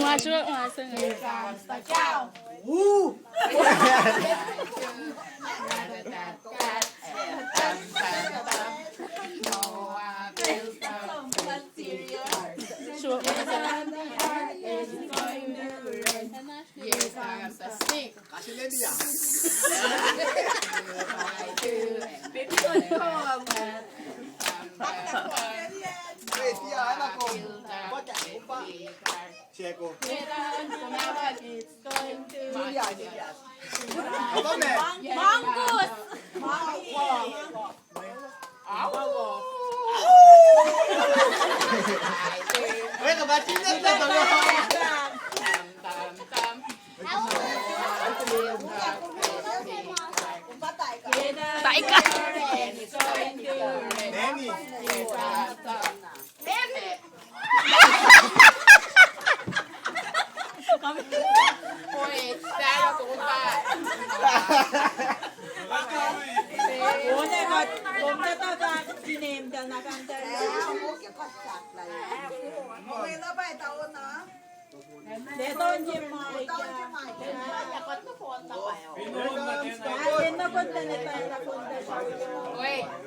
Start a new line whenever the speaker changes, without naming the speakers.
Masuk, masuk.
Kasih dia. Wait, dia anak ko. Baca lupa. Ceko. Apa me?
Manggus.
Wait, kebaca na to.
Tak ikat.
Neni.
Wait.